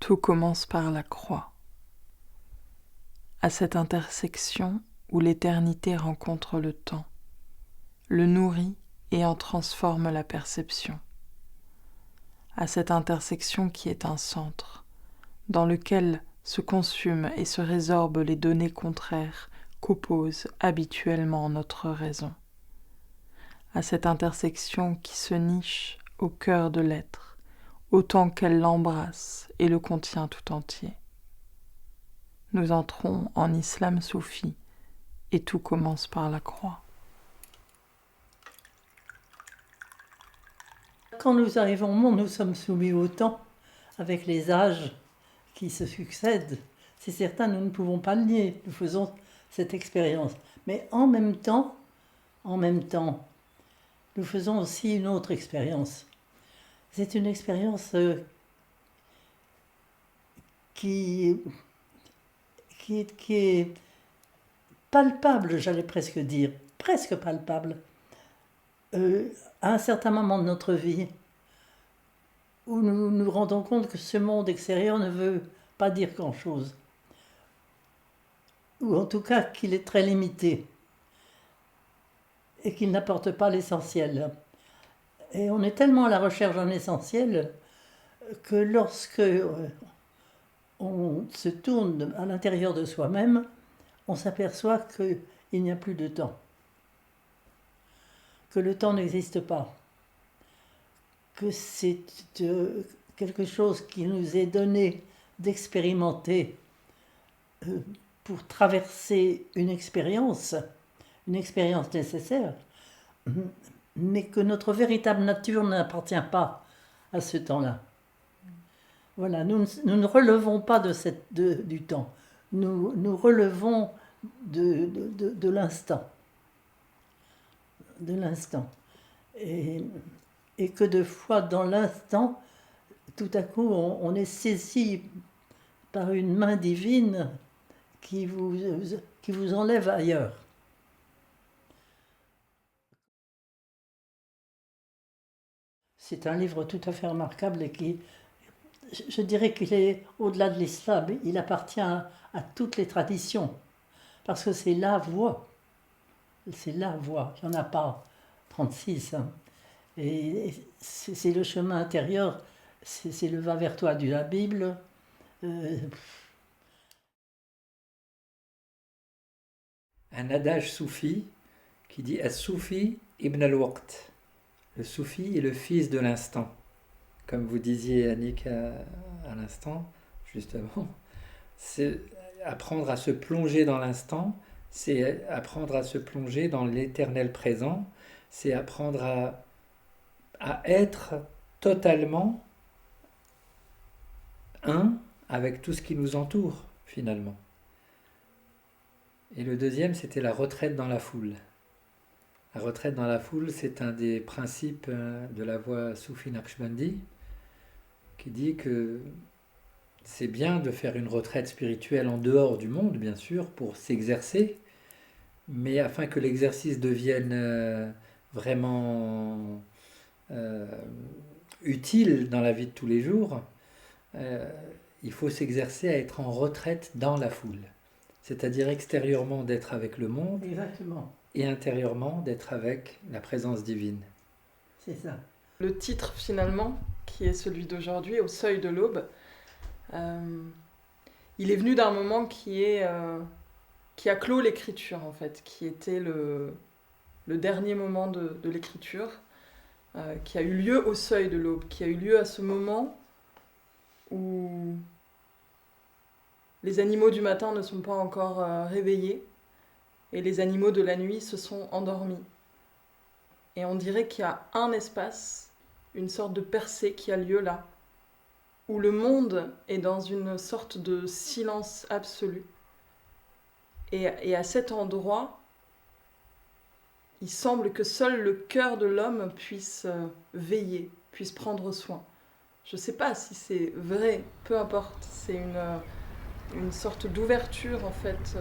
Tout commence par la croix. À cette intersection où l'éternité rencontre le temps, le nourrit et en transforme la perception. À cette intersection qui est un centre, dans lequel se consument et se résorbent les données contraires qu'oppose habituellement notre raison. À cette intersection qui se niche au cœur de l'être, autant qu'elle l'embrasse et le contient tout entier. Nous entrons en islam soufi et tout commence par la croix. Quand nous arrivons au monde, nous sommes soumis au temps, avec les âges qui se succèdent. C'est certain, nous ne pouvons pas le nier, nous faisons cette expérience. Mais en même temps, nous faisons aussi une autre expérience. C'est une expérience qui est palpable, j'allais presque dire, presque palpable, à un certain moment de notre vie, où nous nous rendons compte que ce monde extérieur ne veut pas dire grand-chose, ou en tout cas qu'il est très limité, et qu'il n'apporte pas l'essentiel. Et on est tellement à la recherche d'un essentiel que lorsque on se tourne à l'intérieur de soi-même, on s'aperçoit qu'il n'y a plus de temps, que le temps n'existe pas, que c'est quelque chose qui nous est donné d'expérimenter pour traverser une expérience nécessaire, mais que notre véritable nature n'appartient pas à ce temps-là. Voilà, nous ne relevons pas du temps, nous relevons de l'instant. Et que de fois dans l'instant, tout à coup, on est saisi par une main divine qui vous enlève ailleurs. C'est un livre tout à fait remarquable et qui, je dirais qu'il est au-delà de l'islam, il appartient à toutes les traditions, parce que c'est la voie. C'est la voie, il n'y en a pas 36. Hein. Et c'est le chemin intérieur, c'est le va vers toi de la Bible. Un adage soufi qui dit As-Soufi ibn al-Waqt. Le soufi est le fils de l'instant. Comme vous disiez, Annick, à l'instant, justement, c'est apprendre à se plonger dans l'instant, c'est apprendre à se plonger dans l'éternel présent, c'est apprendre à être totalement un avec tout ce qui nous entoure, finalement. Et le deuxième, c'était la retraite dans la foule. La retraite dans la foule, c'est un des principes de la voie Soufi Naqshbandi, qui dit que c'est bien de faire une retraite spirituelle en dehors du monde, bien sûr, pour s'exercer, mais afin que l'exercice devienne vraiment utile dans la vie de tous les jours, il faut s'exercer à être en retraite dans la foule. C'est-à-dire extérieurement d'être avec le monde. Exactement. Et intérieurement d'être avec la présence divine. C'est ça. Le titre finalement, qui est celui d'aujourd'hui, Au seuil de l'aube, il est venu d'un moment qui a clos l'écriture en fait, qui était le dernier moment de l'écriture, qui a eu lieu au seuil de l'aube, qui a eu lieu à ce moment où les animaux du matin ne sont pas encore réveillés, et les animaux de la nuit se sont endormis. Et on dirait qu'il y a un espace, une sorte de percée qui a lieu là, où le monde est dans une sorte de silence absolu. Et à cet endroit, il semble que seul le cœur de l'homme puisse veiller, puisse prendre soin. Je ne sais pas si c'est vrai, peu importe, c'est une sorte d'ouverture en fait